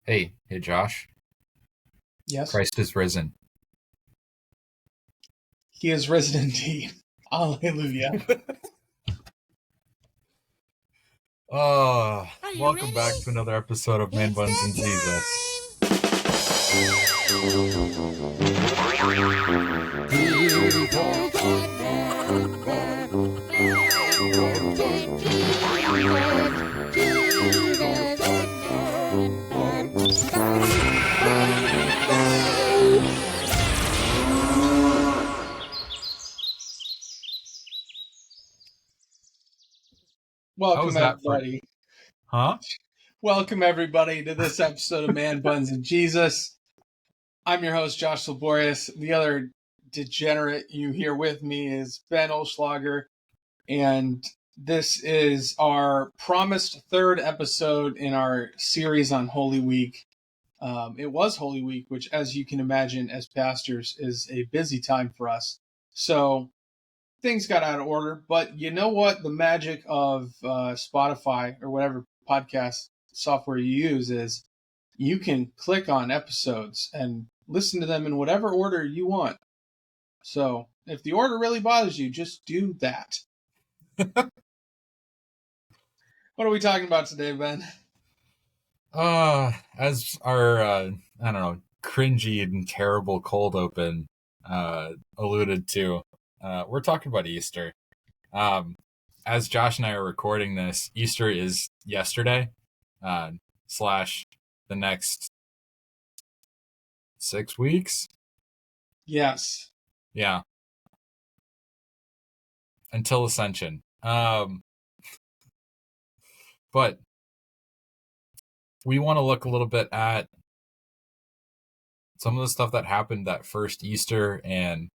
Hey, Josh. Yes, Christ is risen. he is risen indeed. Hallelujah. Welcome back to another episode of Man Buns and Jesus. Welcome, that for- everybody. Huh? Welcome, everybody, to this episode of Man Buns and Jesus. I'm your host, Josh Laborious. The other degenerate you hear with me is Ben Olschlager, and this is our promised third episode in our series on Holy Week. It was Holy Week, which, as you can imagine, as pastors, is a busy time for us. So things got out of order, but you know what? The magic of Spotify or whatever podcast software you use is you can click on episodes and listen to them in whatever order you want. So if the order really bothers you, just do that. What are we talking about today, Ben? As our, cringy and terrible cold open alluded to, we're talking about Easter. As Josh and I are recording this, Easter is yesterday, slash the next 6 weeks. Yes. Yeah. Until Ascension. But we want to look a little bit at some of the stuff that happened that first Easter and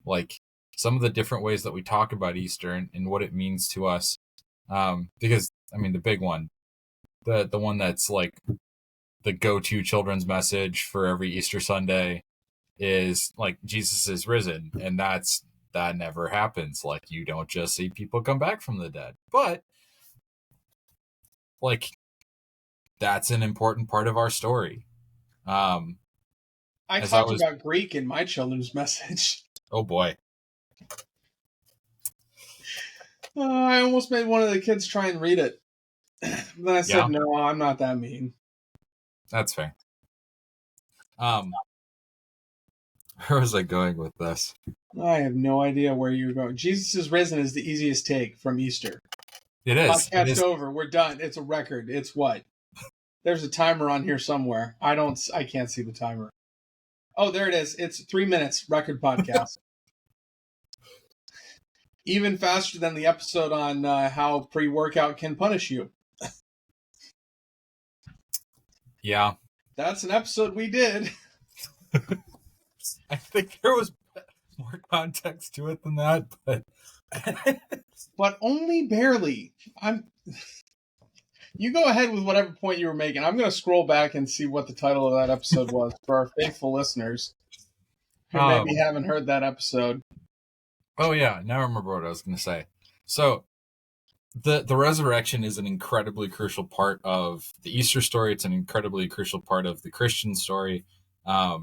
like some of the different ways that we talk about Easter and what it means to us. Because I mean, the big one, the one that's like the go-to children's message for every Easter Sunday is like Jesus is risen, and that never happens. Like, you don't just see people come back from the dead, but like that's an important part of our story. I talked about Greek in my children's message. Oh boy. I almost made one of the kids try and read it. Then I said, no, I'm not that mean. That's fair. Where was I going with this? I have no idea where you're going. Jesus is risen is the easiest take from Easter. It is. Podcast over. We're done. It's a record. It's what? There's a timer on here somewhere. I can't see the timer. Oh, there it is. It's 3 minutes. Record podcast. Even faster than the episode on how pre-workout can punish you. Yeah. That's an episode we did. I think there was more context to it than that, but but only barely. You go ahead with whatever point you were making. I'm going to scroll back and see what the title of that episode was for our faithful listeners who maybe haven't heard that episode. Oh yeah, now I remember what I was going to say. So the resurrection is an incredibly crucial part of the Easter story. It's an incredibly crucial part of the Christian story. I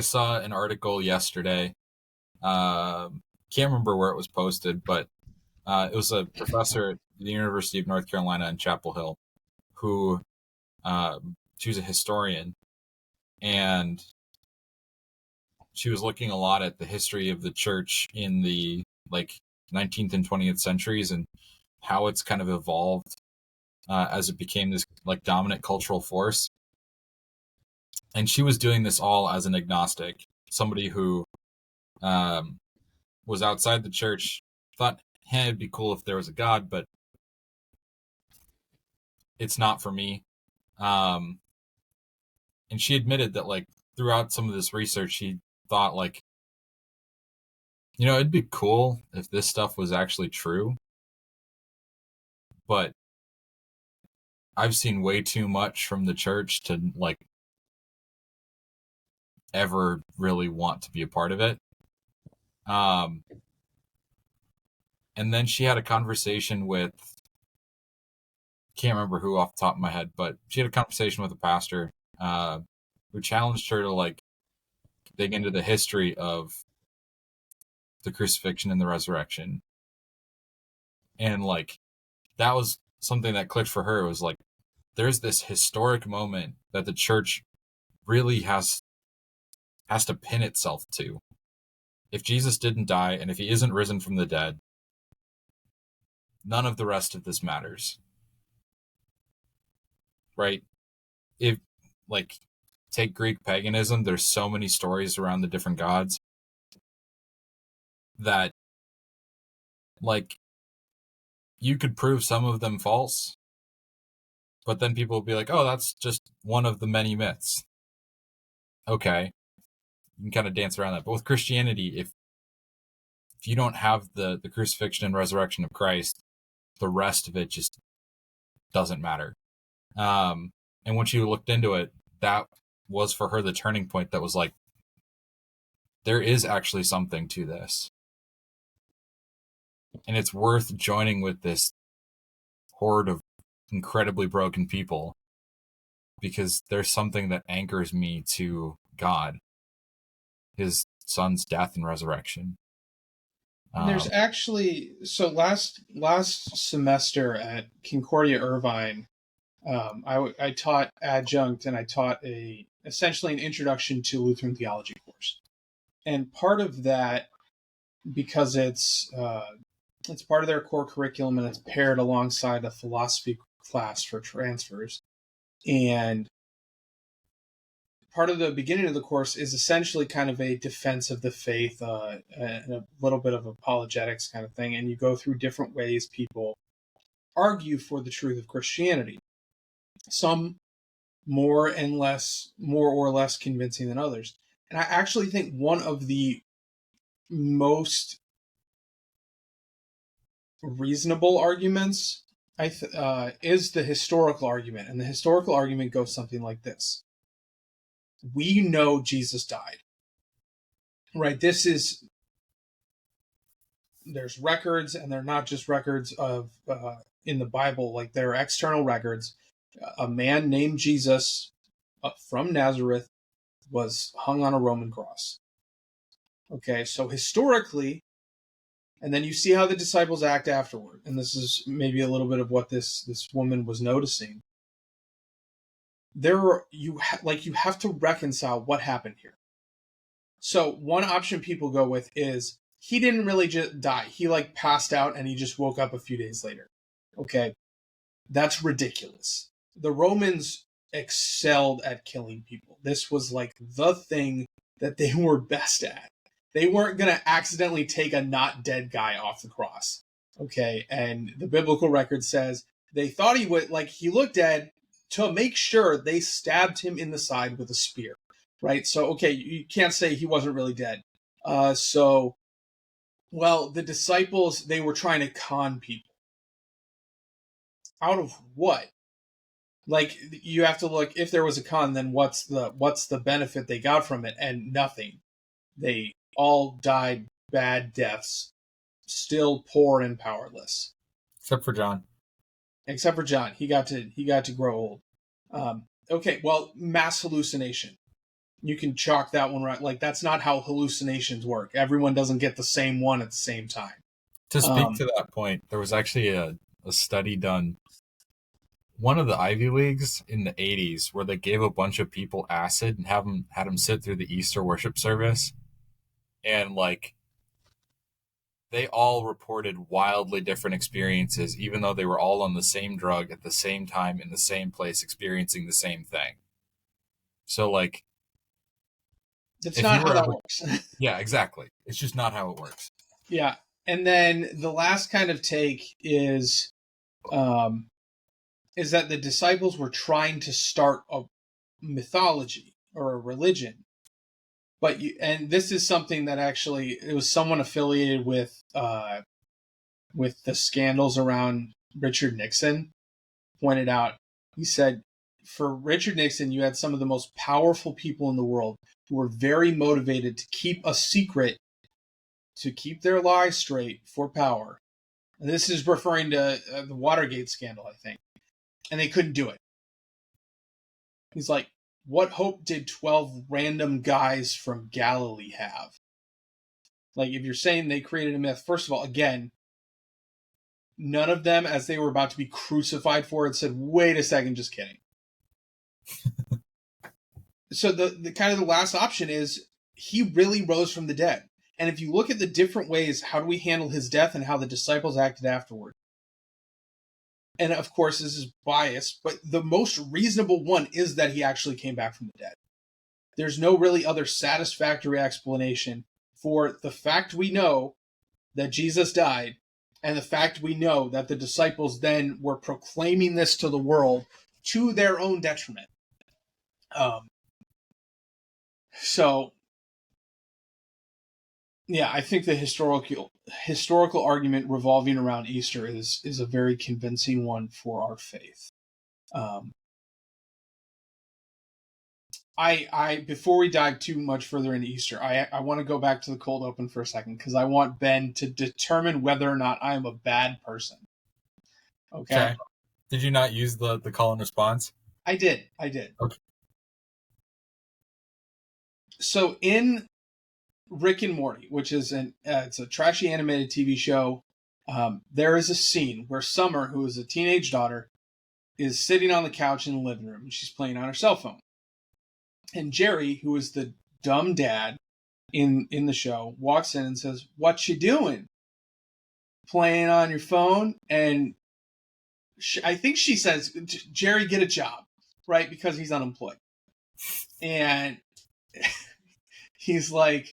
saw an article yesterday. Can't remember where it was posted, but it was a professor at the University of North Carolina in Chapel Hill who she was a historian, and she was looking a lot at the history of the church in the 19th and 20th centuries and how it's kind of evolved as it became this dominant cultural force. And she was doing this all as an agnostic, somebody who was outside the church, thought, hey, it'd be cool if there was a God, but it's not for me. And she admitted that throughout some of this research, she thought it'd be cool if this stuff was actually true, but I've seen way too much from the church to ever really want to be a part of it. And then she had a conversation with can't remember who off the top of my head, but she had a conversation with a pastor who challenged her to like dig into the history of the crucifixion and the resurrection. And like that was something that clicked for her. It was like there's this historic moment that the church really has to pin itself to. If Jesus didn't die and if he isn't risen from the dead, none of the rest of this matters. Right? If like take Greek paganism, there's so many stories around the different gods that like you could prove some of them false, but then people will be like, oh, that's just one of the many myths. Okay. You can kind of dance around that. But with Christianity, if you don't have the crucifixion and resurrection of Christ, the rest of it just doesn't matter. And when she looked into it, that was for her the turning point that was like, there is actually something to this. And it's worth joining with this horde of incredibly broken people because there's something that anchors me to God, his son's death and resurrection. There's actually, so last semester at Concordia Irvine, I taught adjunct, and I taught essentially an introduction to Lutheran theology course. And part of that, because it's part of their core curriculum and it's paired alongside a philosophy class for transfers. And part of the beginning of the course is essentially kind of a defense of the faith, and a little bit of apologetics kind of thing. And you go through different ways people argue for the truth of Christianity. Some more or less convincing than others. And I actually think one of the most reasonable arguments is the historical argument. And the historical argument goes something like this. We know Jesus died. Right? There's records, and they're not just records of in the Bible, like there are external records. A man named Jesus from Nazareth was hung on a Roman cross. Okay, so historically, and then you see how the disciples act afterward. And this is maybe a little bit of what this woman was noticing. You have to reconcile what happened here. So one option people go with is he didn't really just die. He like passed out and he just woke up a few days later. Okay, that's ridiculous. The Romans excelled at killing people. This was like the thing that they were best at. They weren't going to accidentally take a not dead guy off the cross. Okay, and the biblical record says they thought he looked dead. To make sure, they stabbed him in the side with a spear. Right? So, okay, you can't say he wasn't really dead. The disciples, they were trying to con people. Out of what? Like, you have to look, if there was a con, then what's the benefit they got from it? And nothing. They all died bad deaths, still poor and powerless. Except for John. He got to grow old. Okay, well, mass hallucination. You can chalk that one right. Like, that's not how hallucinations work. Everyone doesn't get the same one at the same time. To speak to that point, there was actually a study done, one of the Ivy Leagues in the 80s, where they gave a bunch of people acid and had them sit through the Easter worship service. And like, they all reported wildly different experiences, even though they were all on the same drug at the same time in the same place, experiencing the same thing. So like, that's not how that works. Yeah, exactly. It's just not how it works. Yeah. And then the last kind of take is that the disciples were trying to start a mythology or a religion. And this is something that actually, it was someone affiliated with the scandals around Richard Nixon pointed out. He said, for Richard Nixon, you had some of the most powerful people in the world who were very motivated to keep a secret, to keep their lies straight for power. And this is referring to the Watergate scandal, I think. and they couldn't do it. He's like, what hope did 12 random guys from Galilee have? Like, if you're saying they created a myth, first of all, again, none of them, as they were about to be crucified for it, said, wait a second, just kidding. So the kind of the last option is he really rose from the dead. And if you look at the different ways, how do we handle his death and how the disciples acted afterward? And of course, this is biased, but the most reasonable one is that he actually came back from the dead. There's no really other satisfactory explanation for the fact we know that Jesus died and the fact we know that the disciples then were proclaiming this to the world to their own detriment. So, yeah, I think the historical argument revolving around Easter is a very convincing one for our faith. I before we dive too much further into Easter, I want to go back to the cold open for a second because I want Ben to determine whether or not I am a bad person. Okay. Did you not use the call and response? I did. Okay. So in Rick and Morty, which is it's a trashy animated TV show, there is a scene where Summer, who is a teenage daughter, is sitting on the couch in the living room and she's playing on her cell phone. And Jerry, who is the dumb dad in the show, walks in and says, "What you doing? Playing on your phone?" And I think she says, "Jerry, get a job," right? Because he's unemployed. And he's like,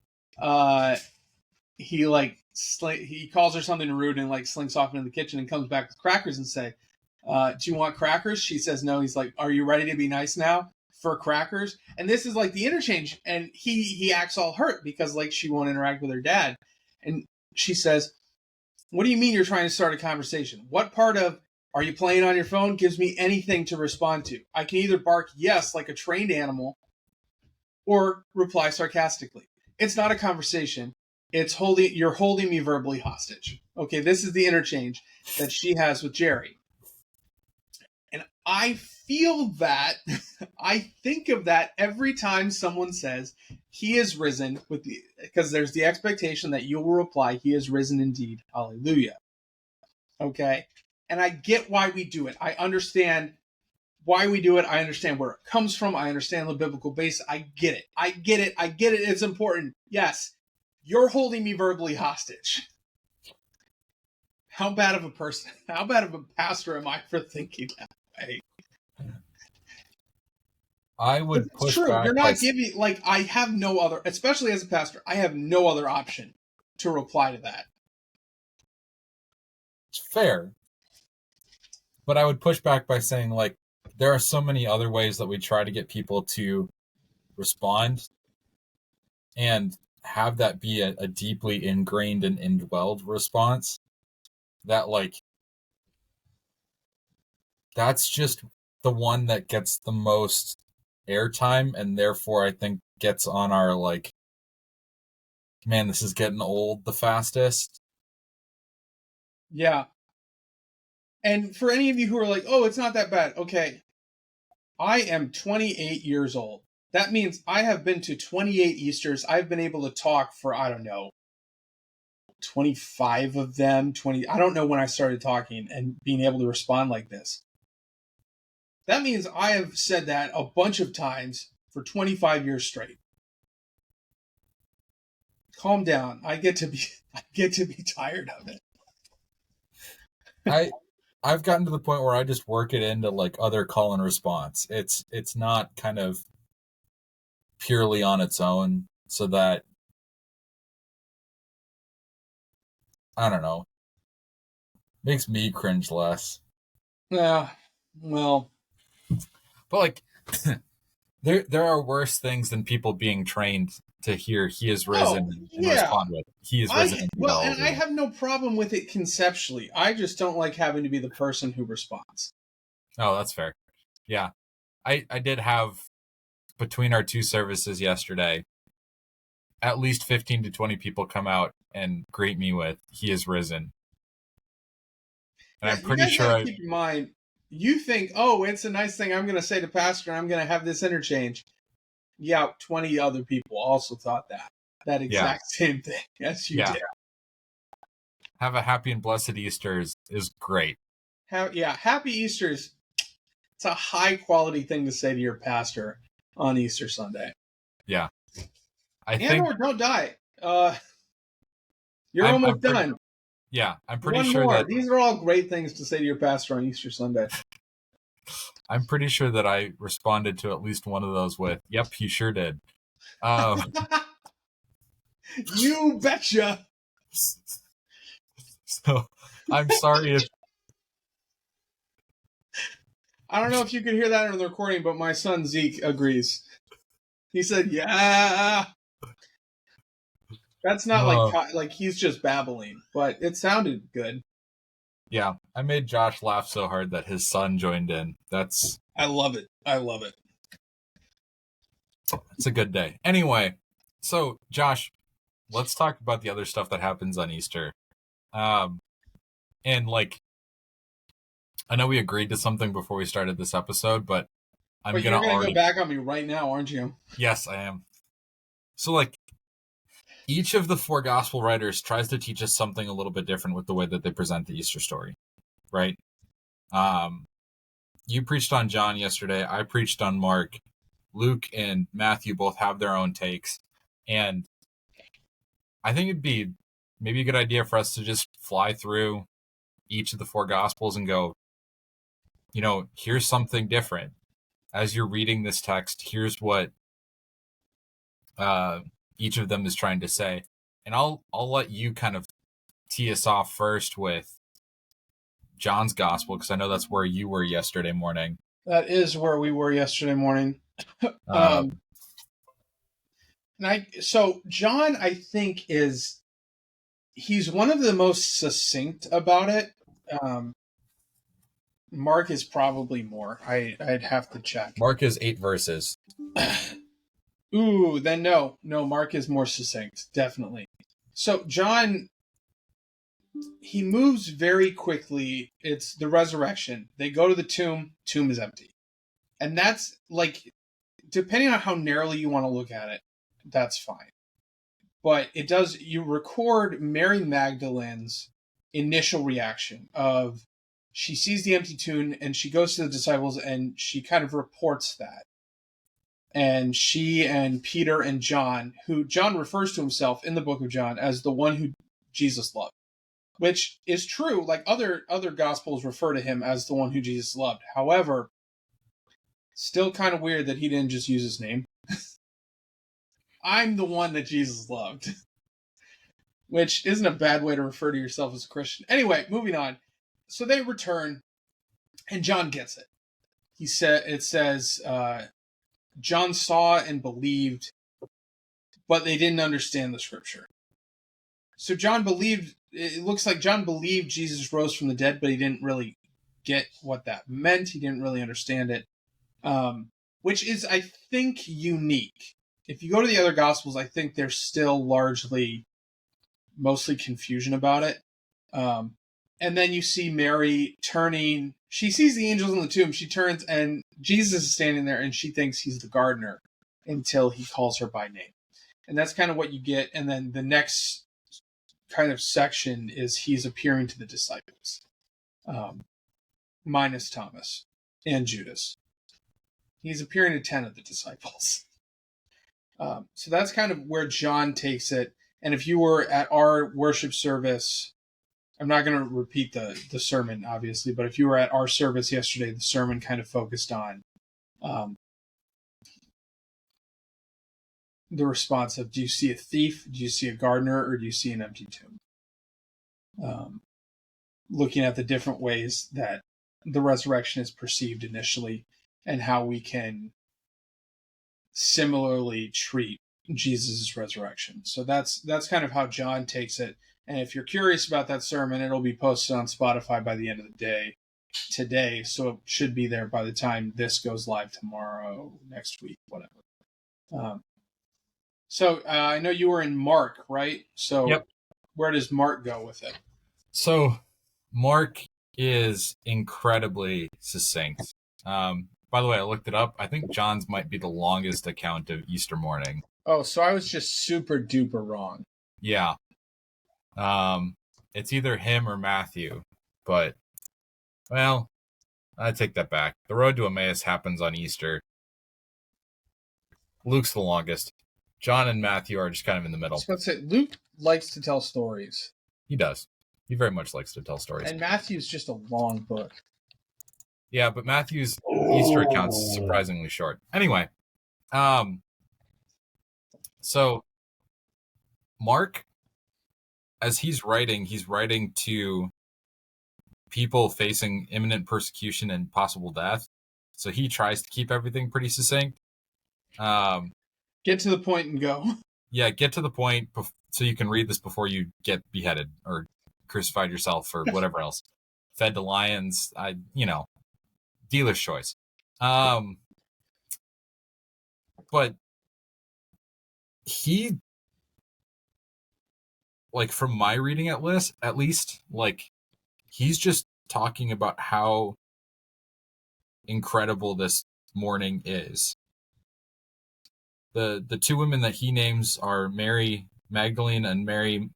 he calls her something rude and like slinks off into the kitchen and comes back with crackers and say, "Do you want crackers?" She says no. He's like, "Are you ready to be nice now for crackers?" And this is like the interchange, and he acts all hurt because like she won't interact with her dad. And she says, "What do you mean you're trying to start a conversation? What part of are you playing on your phone gives me anything to respond to? I can either bark yes like a trained animal or reply sarcastically. It's not a conversation. You're holding me verbally hostage." Okay, this is the interchange that she has with Jerry. And I feel that, I think of that every time someone says, "He is risen," because there's the expectation that you will reply, "He is risen indeed. Hallelujah." Okay? And I get why we do it. I understand why we do it. I understand where it comes from. I understand the biblical base. I get it. It's important. Yes, you're holding me verbally hostage. How bad of a pastor am I for thinking that way? I would push true. back. You're not giving, like, I have no other, especially as a pastor, I have no other option to reply to that. It's fair. But I would push back by saying, like, there are so many other ways that we try to get people to respond and have that be a deeply ingrained and indwelled response that, like, that's just the one that gets the most airtime and therefore I think gets on our, like, man, this is getting old the fastest. Yeah. And for any of you who are like, "Oh, it's not that bad." Okay. I am 28 years old. That means I have been to 28 Easters. I've been able to talk for, I don't know, 25 of them. I don't know when I started talking and being able to respond like this. That means I have said that a bunch of times for 25 years straight. Calm down. I get to be tired of it. I've gotten to the point where I just work it into, like, other call and response. It's not kind of purely on its own, so that, I don't know, makes me cringe less. Yeah, well, but like there are worse things than people being trained to hear "He is risen" and respond with "He is risen." And I have no problem with it conceptually. I just don't like having to be the person who responds. Oh, that's fair. Yeah, I did have, between our two services yesterday, at least 15 to 20 people come out and greet me with "He is risen." And I'm pretty sure keep in mind, you think, oh, it's a nice thing I'm going to say to Pastor, I'm going to have this interchange. Yeah, 20 other people also thought that exact same thing as you did. Have a happy and blessed Easter is great. Happy Easter's. It's a high quality thing to say to your pastor on Easter Sunday. Yeah. Or don't die. You're almost done. I'm pretty sure that these are all great things to say to your pastor on Easter Sunday. I'm pretty sure that I responded to at least one of those with, "Yep, he sure did." You betcha. So I'm sorry if I don't know if you could hear that in the recording, but my son Zeke agrees. He said, "Yeah." That's not like he's just babbling, but it sounded good. Yeah, I made Josh laugh so hard that his son joined in. I love it. It's a good day. Anyway, so Josh, let's talk about the other stuff that happens on Easter. And like, I know we agreed to something before we started this episode, but you're gonna go back on me right now, aren't you? Yes, I am. So like, each of the four gospel writers tries to teach us something a little bit different with the way that they present the Easter story, right? You preached on John yesterday. I preached on Mark. Luke and Matthew both have their own takes. And I think it'd be maybe a good idea for us to just fly through each of the four gospels and go, here's something different. As you're reading this text, here's what each of them is trying to say. And I'll let you kind of tee us off first with John's gospel, because I know that's where you were yesterday morning. That is where we were yesterday morning. So John, I think, he's one of the most succinct about it. Mark is probably more. I'd have to check. Mark is 8 verses. Ooh, then no, Mark is more succinct, definitely. So John, he moves very quickly. It's the resurrection. They go to the tomb is empty. And that's like, depending on how narrowly you want to look at it, that's fine. But you record Mary Magdalene's initial reaction of, she sees the empty tomb and she goes to the disciples and she kind of reports that. And she and Peter and John, who John refers to himself in the book of John as the one who Jesus loved, which is true. Like other gospels refer to him as the one who Jesus loved. However, still kind of weird that he didn't just use his name. I'm the one that Jesus loved, which isn't a bad way to refer to yourself as a Christian. Anyway, moving on. So they return, and John gets it. It says, John saw and believed, but they didn't understand the scripture. So it looks like John believed Jesus rose from the dead, but he didn't really get what that meant. He didn't really understand it, which is, I think, unique. If you go to the other gospels, I think there's still mostly confusion about it. And then you see Mary turning. She sees the angels in the tomb. She turns and Jesus is standing there and she thinks he's the gardener until he calls her by name. And that's kind of what you get. And then the next kind of section is he's appearing to the disciples, minus Thomas and Judas. He's appearing to 10 of the disciples. So that's kind of where John takes it. And if you were at our worship service, I'm not going to repeat the sermon, obviously, but if you were at our service yesterday, the sermon kind of focused on the response of, do you see a thief, do you see a gardener, or do you see an empty tomb? Looking at the different ways that the resurrection is perceived initially and how we can similarly treat Jesus' resurrection. So that's kind of how John takes it. And if you're curious about that sermon, it'll be posted on Spotify by the end of the day today. So it should be there by the time this goes live tomorrow, next week, whatever. So I know you were in Mark, right? So yep. Where does Mark go with it? So Mark is incredibly succinct. By the way, I looked it up. I think John's might be the longest account of Easter morning. Oh, so I was just super duper wrong. Yeah. It's either him or Matthew, but, well, I take that back. The road to Emmaus happens on Easter. Luke's the longest. John and Matthew are just kind of in the middle. So let's say Luke likes to tell stories. He does. He very much likes to tell stories. And Matthew's just a long book. Yeah, but Matthew's Easter account's surprisingly short. Anyway, so Mark, as he's writing to people facing imminent persecution and possible death. So he tries to keep everything pretty succinct. Get to the point and go. Yeah, get to the point so you can read this before you get beheaded or crucified yourself or whatever else. Fed to lions, dealer's choice. But he, like, from my reading at least, like, he's just talking about how incredible this morning is. The two women that he names are Mary Magdalene and Mary,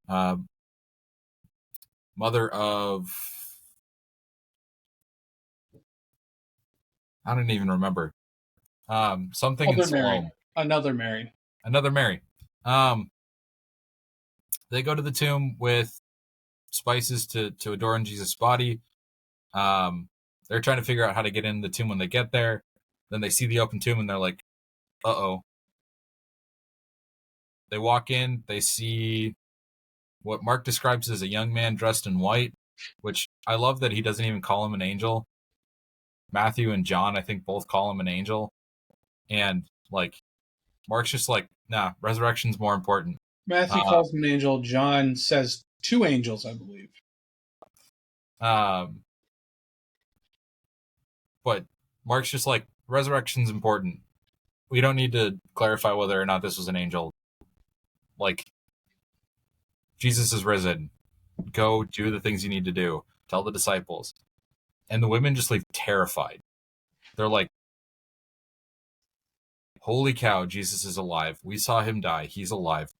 mother of, I don't even remember. Something in Salome. Another Mary. They go to the tomb with spices to adorn Jesus' body. They're trying to figure out how to get in the tomb when they get there. Then they see the open tomb and they're like, uh-oh. They walk in, they see what Mark describes as a young man dressed in white, which I love that he doesn't even call him an angel. Matthew and John, I think, both call him an angel. And, like, Mark's just like, nah, resurrection's more important. Matthew calls him an angel. John says 2 angels, I believe. But Mark's just like, resurrection's important. We don't need to clarify whether or not this was an angel. Like, Jesus is risen. Go do the things you need to do. Tell the disciples. And the women just leave terrified. They're like, holy cow, Jesus is alive. We saw him die. He's alive.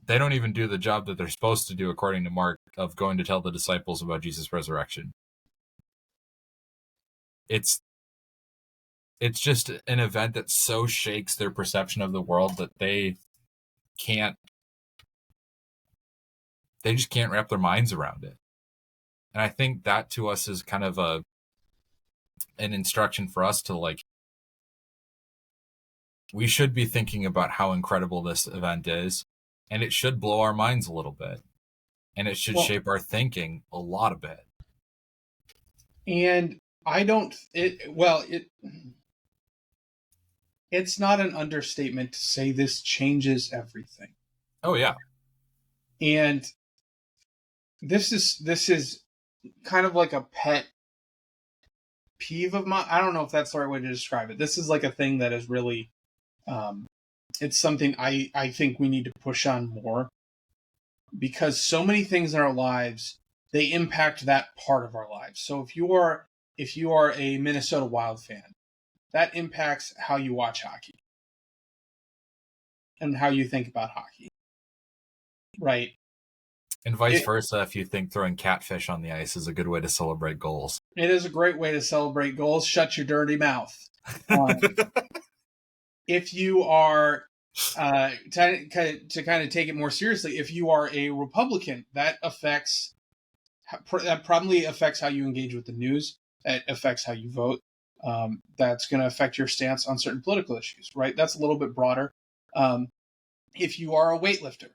They don't even do the job that they're supposed to do, according to Mark, of going to tell the disciples about Jesus' resurrection. It's just an event that so shakes their perception of the world that they just can't wrap their minds around it. And I think that to us is kind of an instruction for us to, like, we should be thinking about how incredible this event is, and it should blow our minds a little bit, and it should shape our thinking a lot of bit. And it's not an understatement to say this changes everything. Oh yeah. And this is kind of like a pet peeve of mine. I don't know if that's the right way to describe it. This is like a thing that is really, it's something I think we need to push on more, because so many things in our lives, they impact that part of our lives. So if you are a Minnesota Wild fan, that impacts how you watch hockey and how you think about hockey, right? And vice versa, if you think throwing catfish on the ice is a good way to celebrate goals. It is a great way to celebrate goals. Shut your dirty mouth. If you are, to kind of take it more seriously, if you are a Republican, that probably affects how you engage with the news. It affects how you vote. That's going to affect your stance on certain political issues, right? That's a little bit broader. If you are a weightlifter,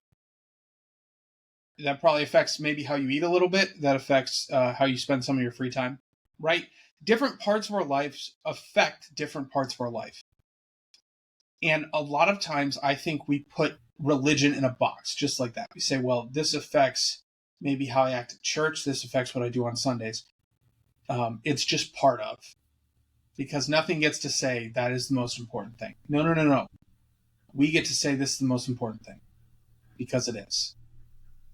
that probably affects maybe how you eat a little bit. That affects how you spend some of your free time, right? Different parts of our lives affect different parts of our life. And a lot of times I think we put religion in a box just like that. We say, well, this affects maybe how I act at church. This affects what I do on Sundays. It's just part of. Because nothing gets to say that is the most important thing. No. We get to say this is the most important thing. Because it is.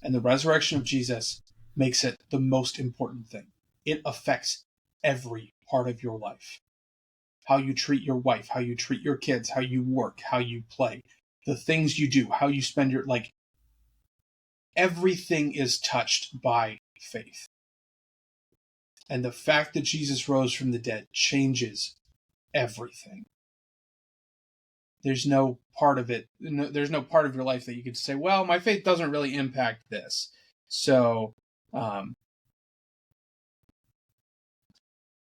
And the resurrection of Jesus makes it the most important thing. It affects every part of your life. How you treat your wife, how you treat your kids, how you work, how you play, the things you do, how you spend your, everything is touched by faith. And the fact that Jesus rose from the dead changes everything. There's no part of it, there's no part of your life that you could say, well, my faith doesn't really impact this. So,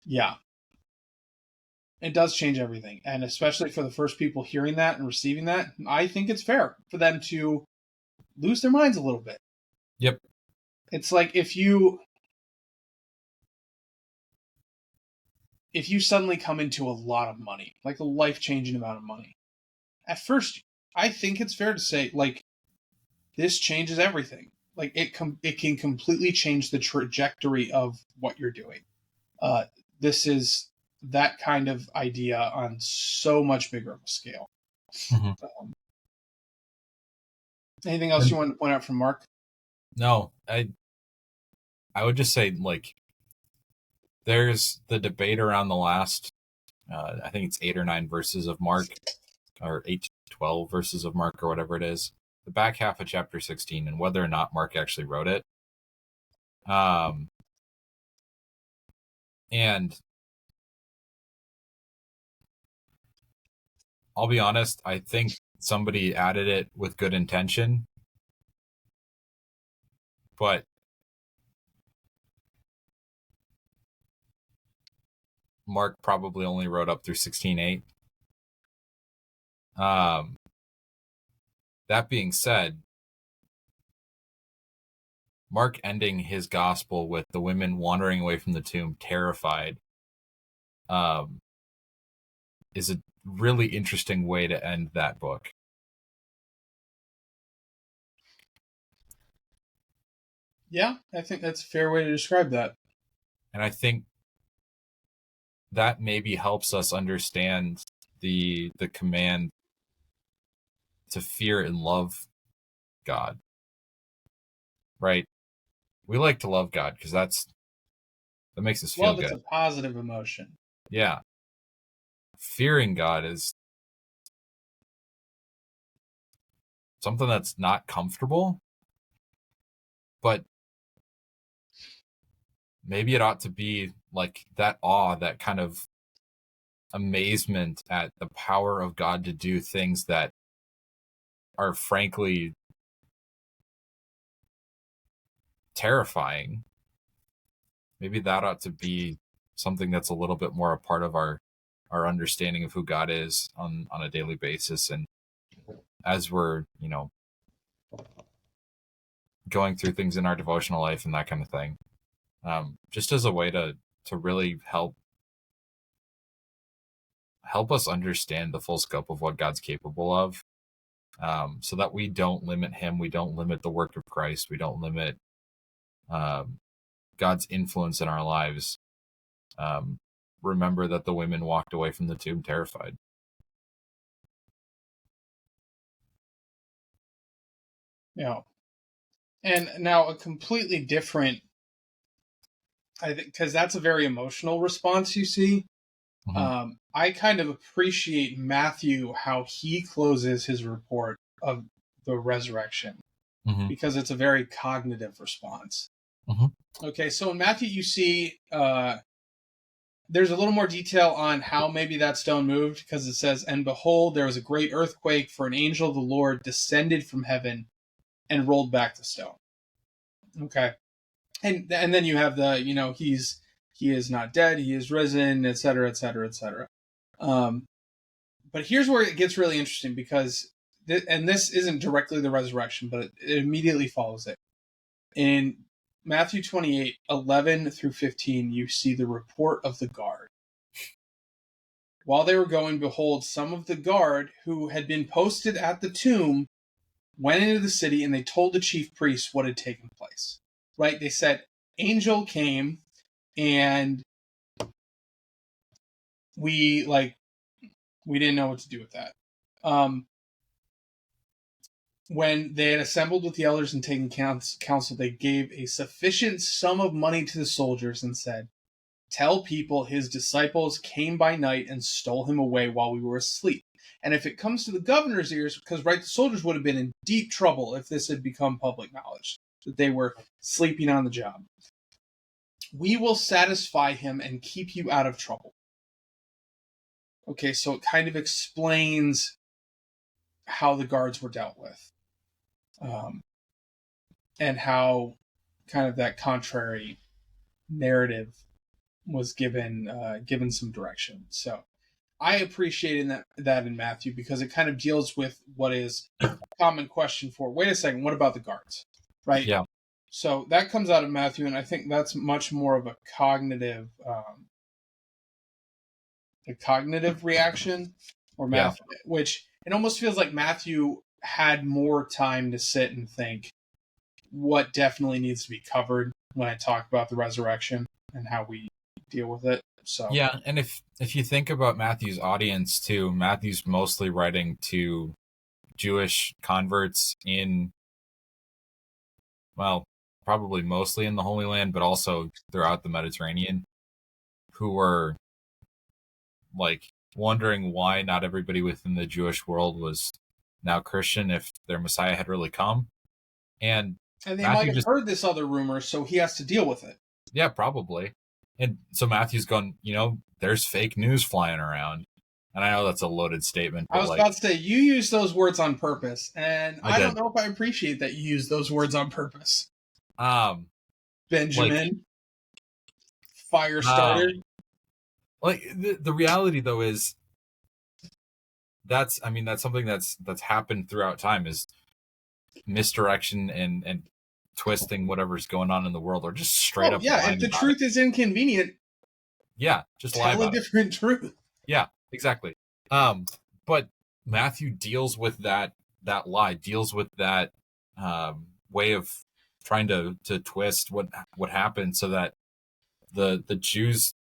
yeah, it does change everything. And especially for the first people hearing that and receiving that, I think it's fair for them to lose their minds a little bit. Yep. It's like if you suddenly come into a lot of money, like a life-changing amount of money, at first, I think it's fair to say, this changes everything. It can completely change the trajectory of what you're doing. This is that kind of idea on so much bigger of a scale. Mm-hmm. Anything else you want to point out from Mark? No, I would just say, there's the debate around the last, I think it's 8 or 9 verses of Mark, or 8 to 12 verses of Mark, or whatever it is, the back half of chapter 16, and whether or not Mark actually wrote it. And I'll be honest, I think somebody added it with good intention, but Mark probably only wrote up through 16:8. That being said, Mark ending his gospel with the women wandering away from the tomb, terrified, is a really interesting way to end that book. Yeah, I think that's a fair way to describe that. And I think that maybe helps us understand the command to fear and love God. Right? We like to love God because that makes us feel Love good. is a positive emotion. Yeah. Fearing God is something that's not comfortable, but maybe it ought to be like that awe, that kind of amazement at the power of God to do things that are frankly terrifying. Maybe that ought to be something that's a little bit more a part of our understanding of who God is on a daily basis. And as we're, going through things in our devotional life and that kind of thing, just as a way to really help us understand the full scope of what God's capable of, so that we don't limit him, we don't limit the work of Christ, we don't limit God's influence in our lives. Remember that the women walked away from the tomb terrified. Yeah. And now a completely different, I think, because that's a very emotional response, you see. Mm-hmm. I kind of appreciate Matthew, how he closes his report of the resurrection, Mm-hmm. because it's a very cognitive response. Mm-hmm. Okay, so in Matthew, you see there's a little more detail on how maybe that stone moved, because it says, "And behold, there was a great earthquake, for an angel of the Lord descended from heaven and rolled back the stone." Okay, and then you have the, he is not dead, he is risen, etc., etc., etc. But here's where it gets really interesting, because and this isn't directly the resurrection, but it immediately follows it. In Matthew 28, 11 through 15, you see the report of the guard. While they were going, behold, some of the guard who had been posted at the tomb went into the city, and they told the chief priests what had taken place. Right? They said, angel came, and we didn't know what to do with that. When they had assembled with the elders and taken counsel, they gave a sufficient sum of money to the soldiers and said, "Tell people his disciples came by night and stole him away while we were asleep. And if it comes to the governor's ears," because, right, the soldiers would have been in deep trouble if this had become public knowledge, that they were sleeping on the job, "we will satisfy him and keep you out of trouble." Okay, so it kind of explains how the guards were dealt with. And how kind of that contrary narrative was given some direction. So I appreciated that in Matthew, because it kind of deals with what is a common question for, wait a second, what about the guards? Right? Yeah. So that comes out of Matthew, and I think that's much more of a cognitive reaction, or Matthew, which it almost feels like Matthew had more time to sit and think what definitely needs to be covered when I talk about the resurrection and how we deal with it. So yeah, and if you think about Matthew's audience too, Matthew's mostly writing to Jewish converts in, well, probably mostly in the Holy Land, but also throughout the Mediterranean, who were like wondering why not everybody within the Jewish world was now Christian if their Messiah had really come. And they might have heard this other rumor, so he has to deal with it. Yeah, probably. And so Matthew's going, there's fake news flying around. And I know that's a loaded statement. I was about to say, you use those words on purpose, and I don't know if I appreciate that you use those words on purpose. Benjamin, fire starter. The reality though is that's something that's happened throughout time, is misdirection and twisting whatever's going on in the world, or just straight up. Yeah, if the truth is inconvenient, just lie about a different truth. Yeah, exactly. But Matthew deals with that lie, deals with that way of trying to twist what happened, so that the Jews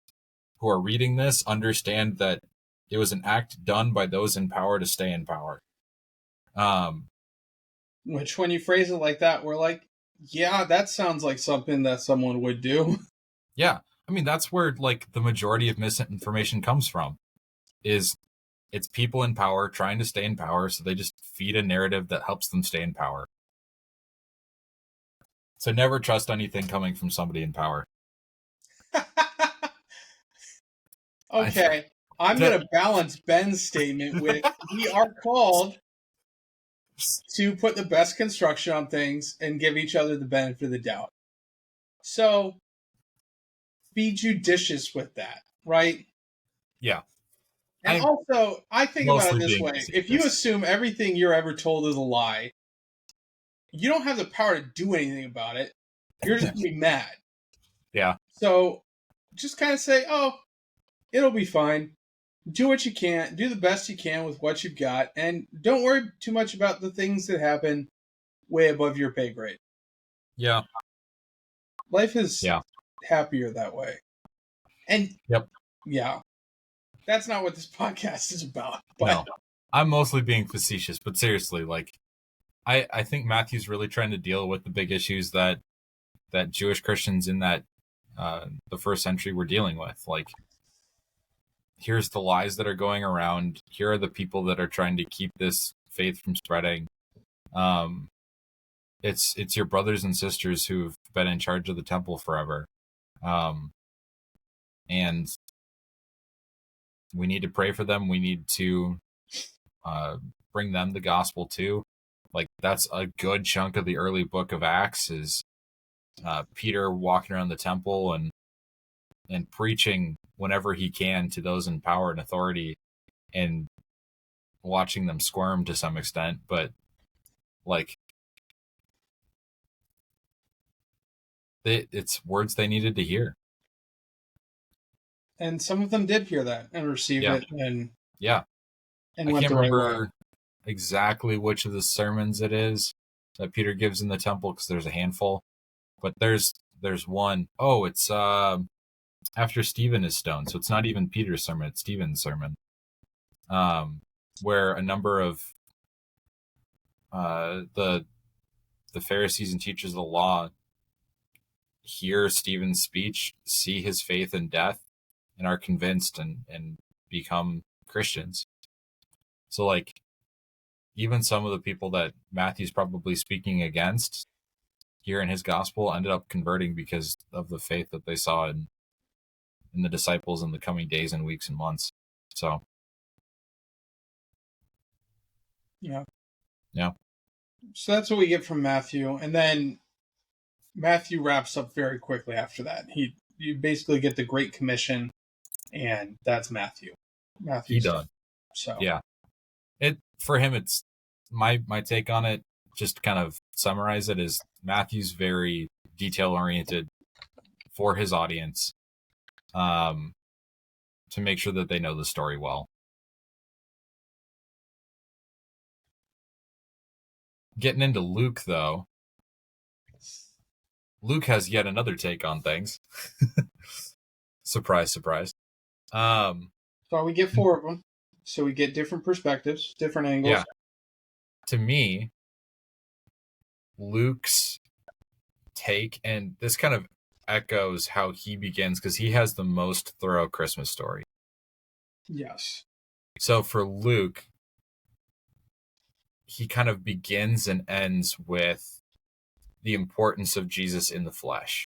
who are reading this understand that it was an act done by those in power to stay in power. Which, when you phrase it like that, we're like, yeah, that sounds like something that someone would do. Yeah. That's where the majority of misinformation comes from, is it's people in power trying to stay in power, so they just feed a narrative that helps them stay in power. So never trust anything coming from somebody in power. Okay, I'm going to balance Ben's statement with, we are called to put the best construction on things and give each other the benefit of the doubt. So be judicious with that, right? Yeah. And also, I think about it this way. If you assume everything you're ever told is a lie, you don't have the power to do anything about it. You're just going to be mad. Yeah. So just kind of say, oh, it'll be fine. Do what you can. Do the best you can with what you've got. And don't worry too much about the things that happen way above your pay grade. Yeah. Life is happier that way. And yeah, that's not what this podcast is about. But no, I'm mostly being facetious, but seriously, I think Matthew's really trying to deal with the big issues that Jewish Christians in that the first century were dealing with. Here's the lies that are going around. Here are the people that are trying to keep this faith from spreading. It's your brothers and sisters who've been in charge of the temple forever. And we need to pray for them. We need to bring them the gospel too. That's a good chunk of the early book of Acts, is Peter walking around the temple and preaching whenever he can to those in power and authority, and watching them squirm to some extent. But it's words they needed to hear. And some of them did hear that and receive it. And I can't remember exactly which of the sermons it is that Peter gives in the temple, because there's a handful. But there's one. Oh, it's after Stephen is stoned. So it's not even Peter's sermon, it's Stephen's sermon. Where a number of the Pharisees and teachers of the law hear Stephen's speech, see his faith in death, and are convinced and become Christians. So, like, even some of the people that Matthew's probably speaking against here in his gospel ended up converting because of the faith that they saw in the disciples in the coming days and weeks and months. So, Yeah. Yeah. So that's what we get from Matthew. And then Matthew wraps up very quickly after that. You basically get the Great Commission, and that's Matthew. He done. So yeah. For him, it's my take on it, just kind of summarize it, is Matthew's very detail oriented for his audience, to make sure that they know the story well. Getting into Luke, though, Luke has yet another take on things. Surprise, surprise. So we get 4 of them. So we get different perspectives, different angles. Yeah. To me, Luke's take, and this kind of echoes how he begins, because he has the most thorough Christmas story. Yes. So for Luke, he kind of begins and ends with the importance of Jesus in the flesh.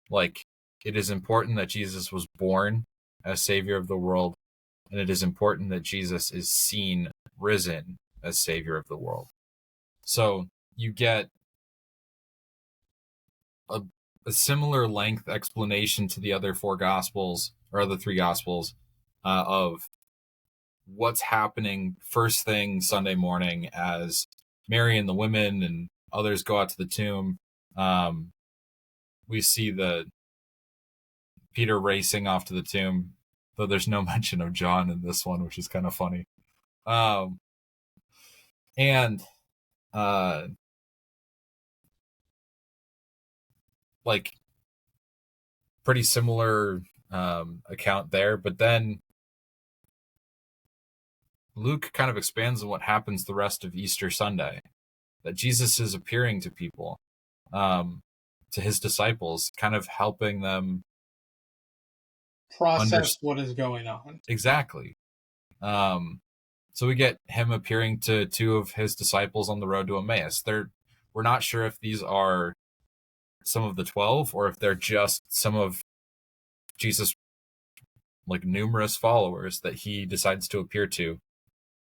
Like, it is important that Jesus was born as Savior of the world, and it is important that Jesus is seen risen as Savior of the world. So you get a similar length explanation to the other 4 Gospels, or other 3 Gospels, of what's happening first thing Sunday morning as Mary and the women and others go out to the tomb. We see the Peter racing off to the tomb, though there's no mention of John in this one, which is kind of funny. Like, pretty similar account there, but then Luke kind of expands on what happens the rest of Easter Sunday, that Jesus is appearing to people, to his disciples, kind of helping them process what is going on. Exactly. So we get him appearing to 2 of his disciples on the road to Emmaus. We're not sure if these are some of the 12 or if they're just some of Jesus' like numerous followers that he decides to appear to.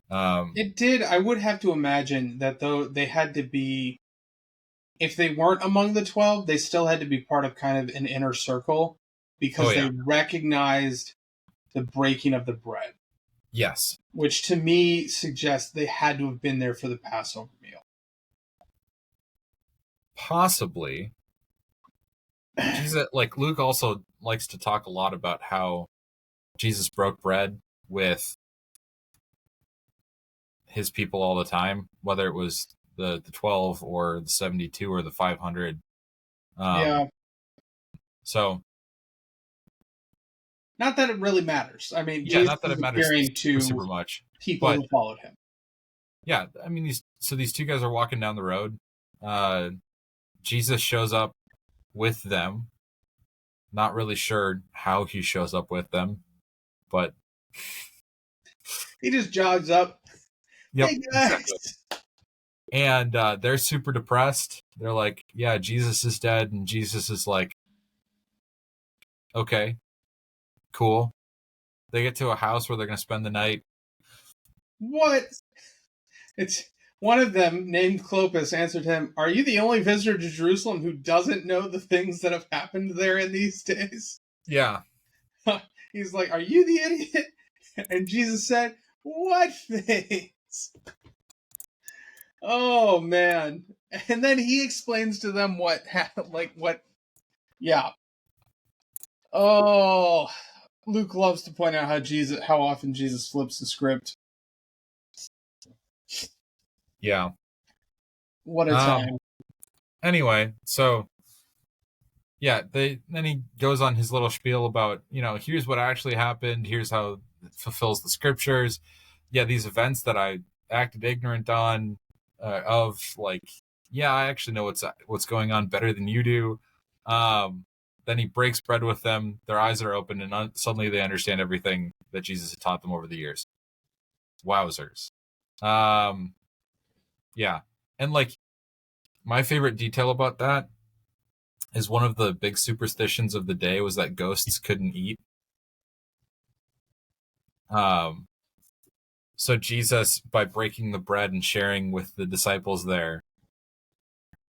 I would have to imagine that, though, they had to be, if they weren't among the 12, they still had to be part of kind of an inner circle, because they recognized the breaking of the bread. Yes. Which to me suggests they had to have been there for the Passover meal. Possibly. Jesus, like, Luke also likes to talk a lot about how Jesus broke bread with his people all the time, whether it was the 12 or the 72 or the 500. Yeah. So, not that it really matters. I mean, yeah, Jesus not that it is matters appearing to super much. People who followed him. Yeah, I mean, these 2 guys are walking down the road. Jesus shows up with them. Not really sure how he shows up with them, but he just jogs up. Yep, hey guys. Exactly. And they're super depressed. They're like, yeah, Jesus is dead. And Jesus is like, okay, cool. They get to a house where they're going to spend the night. What? It's one of them, named Clopas, answered him, "Are you the only visitor to Jerusalem who doesn't know the things that have happened there in these days?" Yeah. He's like, "Are you the idiot?" And Jesus said, "What things?" Oh, man. And then he explains to them what. Yeah. Oh, Luke loves to point out how often Jesus flips the script. Yeah. What a time. Anyway, so yeah, then he goes on his little spiel about, here's what actually happened. Here's how it fulfills the scriptures. Yeah, these events that I acted ignorant on, of like, yeah, I actually know what's going on better than you do. Then he breaks bread with them. Their eyes are open, and suddenly they understand everything that Jesus had taught them over the years. Wowzers. Yeah. And like, my favorite detail about that is one of the big superstitions of the day was that ghosts couldn't eat. So Jesus, by breaking the bread and sharing with the disciples there,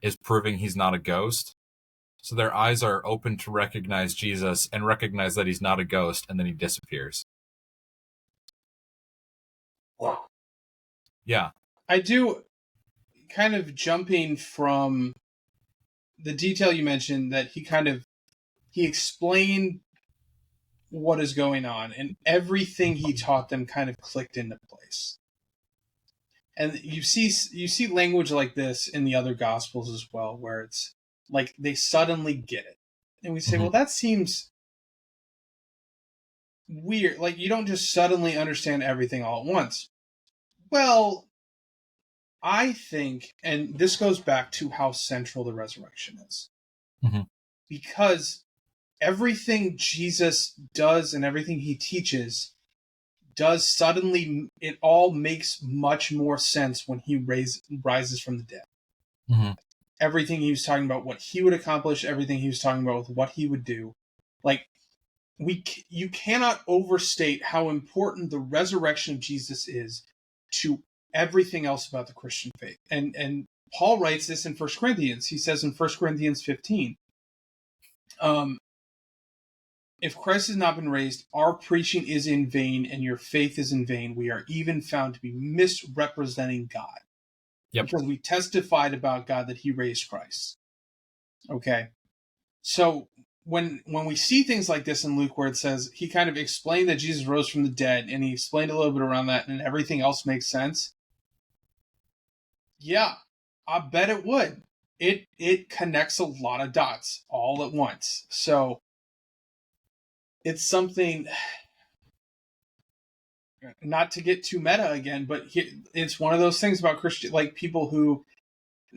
is proving he's not a ghost. So their eyes are open to recognize Jesus and recognize that he's not a ghost, and then he disappears. Wow. Yeah. I do, kind of jumping from the detail you mentioned, that he explained what is going on, and everything he taught them kind of clicked into place. And you see language like this in the other gospels as well, where it's like they suddenly get it. And we say, well, that seems weird. Like, you don't just suddenly understand everything all at once. Well, I think, and this goes back to how central the resurrection is. Because everything Jesus does and everything he teaches does suddenly, it all makes much more sense when he rises from the dead. Everything he was talking about, what he would accomplish, everything he was talking about with what he would do. Like, you cannot overstate how important the resurrection of Jesus is to everything else about the Christian faith. And Paul writes this in 1 Corinthians. He says in 1 Corinthians 15, if Christ has not been raised, our preaching is in vain and your faith is in vain. We are even found to be misrepresenting God. Yep. Because we testified about God that he raised Christ. Okay. So when we see things like this in Luke, where it says he kind of explained that Jesus rose from the dead, and he explained a little bit around that, and everything else makes sense. Yeah, I bet it would. It connects a lot of dots all at once. So it's something, not to get too meta again, but it's one of those things about Christian, like people who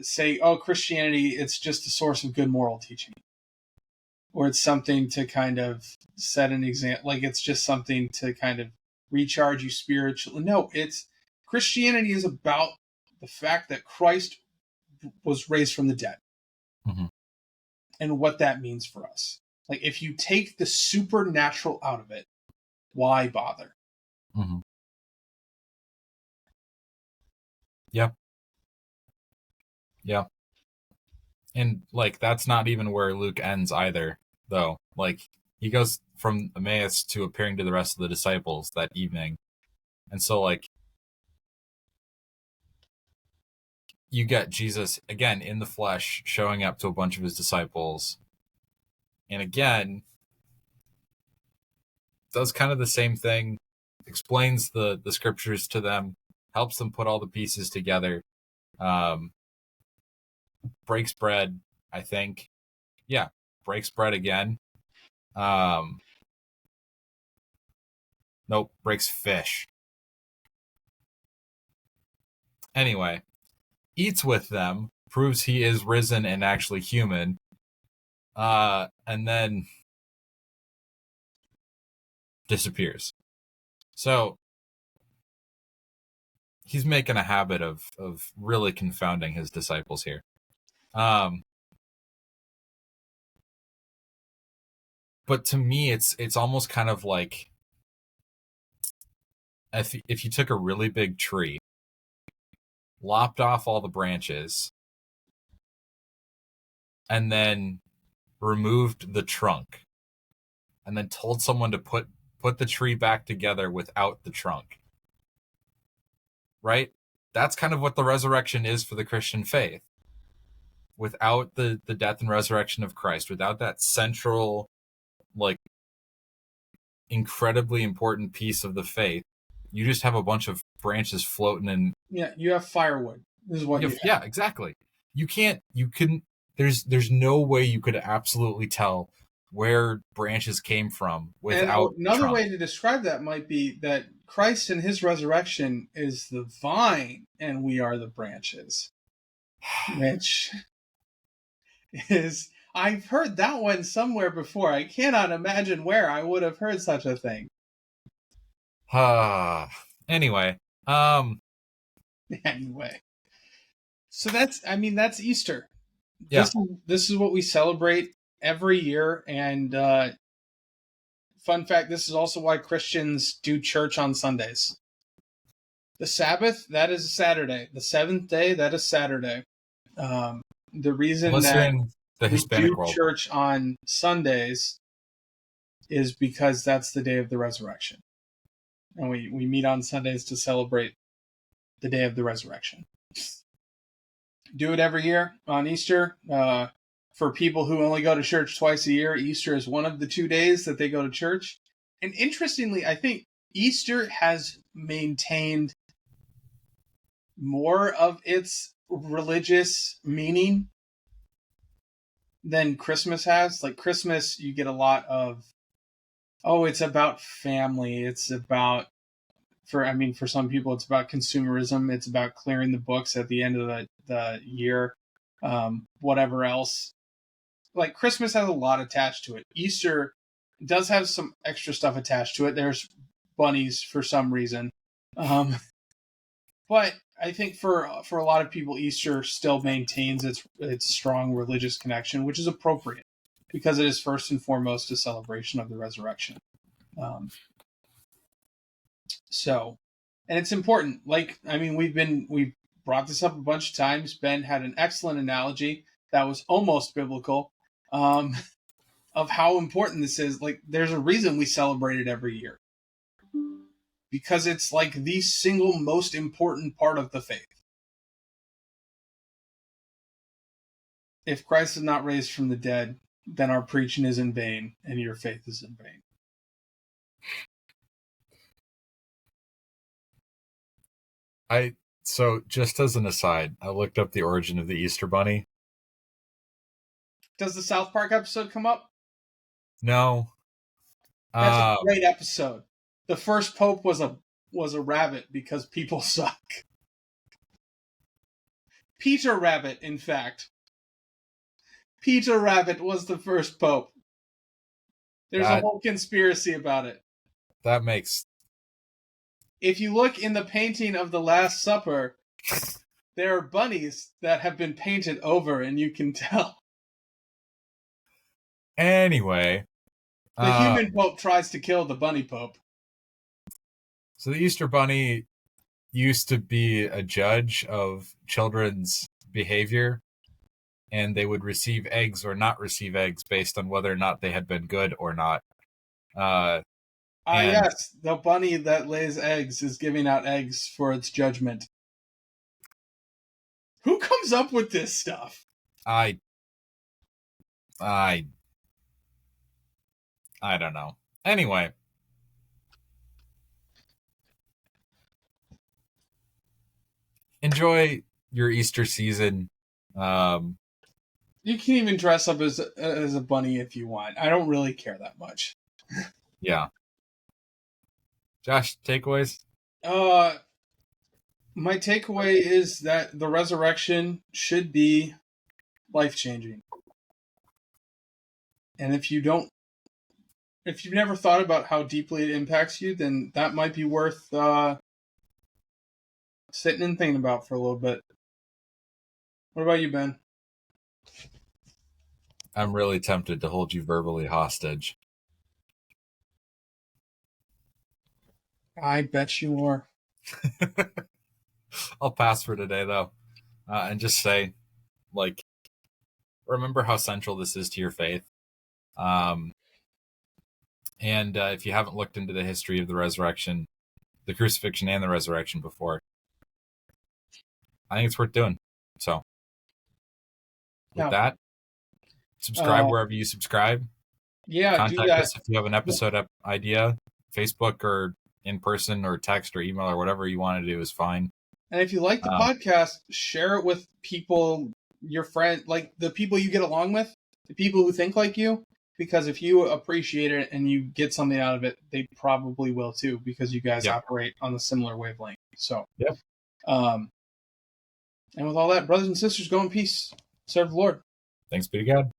say, oh, Christianity, it's just a source of good moral teaching. Or it's something to kind of set an example, like it's just something to kind of recharge you spiritually. No, Christianity is about the fact that Christ was raised from the dead. And what that means for us. Like, if you take the supernatural out of it, why bother? Yeah. Yeah. And like, that's not even where Luke ends either, though. Like, he goes from Emmaus to appearing to the rest of the disciples that evening. And so, like, you get Jesus, again, in the flesh, showing up to a bunch of his disciples. And again, does kind of the same thing, explains the scriptures to them, helps them put all the pieces together, breaks bread, I think. Yeah, breaks bread again. Nope, breaks fish. Anyway, eats with them, proves he is risen and actually human, and then disappears. So he's making a habit of really confounding his disciples here. But to me, it's almost kind of like if you took a really big tree, lopped off all the branches, and then removed the trunk, and then told someone to put the tree back together without the trunk. Right? That's kind of what the resurrection is for the Christian faith. Without the death and resurrection of Christ, without that central, like, incredibly important piece of the faith, you just have a bunch of branches floating in. Yeah, you have firewood. This is what you have. Yeah, exactly. There's no way you could absolutely tell where branches came from And without another Trump. way to describe that might be that Christ in his resurrection is the vine and we are the branches. Which is, I've heard that one somewhere before. I cannot imagine where I would have heard such a thing. Anyway, Anyway. So that's Easter. Yeah. This is what we celebrate every year. And fun fact, this is also why Christians do church on Sundays. The Sabbath, that is Saturday. The seventh day, that is Saturday. The reason unless you're that in the we Hispanic do world. church on Sundays is because that's the day of the resurrection. And we meet on Sundays to celebrate the day of the resurrection. Do it every year on Easter. For people who only go to church twice a year, Easter is one of the 2 days that they go to church. And interestingly, I think Easter has maintained more of its religious meaning than Christmas has. Like Christmas, you get a lot of, it's about family. It's about, for some people, it's about consumerism. It's about clearing the books at the end of the year. Whatever else. Like Christmas has a lot attached to it. Easter does have some extra stuff attached to it. There's bunnies for some reason. But I think for a lot of people, Easter still maintains its strong religious connection, which is appropriate because it is first and foremost a celebration of the resurrection. And it's important. We've brought this up a bunch of times. Ben had an excellent analogy that was almost biblical of how important this is. Like, there's a reason we celebrate it every year. Because it's like the single most important part of the faith. If Christ is not raised from the dead, then our preaching is in vain and your faith is in vain. So just as an aside, I looked up the origin of the Easter Bunny. Does the South Park episode come up? No. That's a great episode. The first pope was a rabbit because people suck. Peter Rabbit, in fact. Peter Rabbit was the first pope. There's a whole conspiracy about it. That makes... If you look in the painting of the Last Supper, there are bunnies that have been painted over, and you can tell. Anyway. The human pope tries to kill the bunny pope. So the Easter Bunny used to be a judge of children's behavior, and they would receive eggs or not receive eggs based on whether or not they had been good or not. Yes, the bunny that lays eggs is giving out eggs for its judgment. Who comes up with this stuff? I don't know. Anyway. Enjoy your Easter season. You can even dress up as a bunny if you want. I don't really care that much. Yeah. Josh, takeaways? My takeaway is that the resurrection should be life-changing. And if you've never thought about how deeply it impacts you, then that might be worth sitting and thinking about for a little bit. What about you, Ben? I'm really tempted to hold you verbally hostage. I bet you are. I'll pass for today, though, and just say, remember how central this is to your faith. And if you haven't looked into the history of the resurrection, the crucifixion and the resurrection before, I think it's worth doing. So, with that, subscribe wherever you subscribe. Yeah, contact us if you have an episode idea. Facebook or in person or text or email or whatever you want to do is fine. And if you like the podcast, share it with people, your friend, like the people you get along with, the people who think like you. because if you appreciate it and you get something out of it, they probably will too, because you guys operate on a similar wavelength. So, and with all that, brothers and sisters, go in peace. Serve the Lord. Thanks be to God.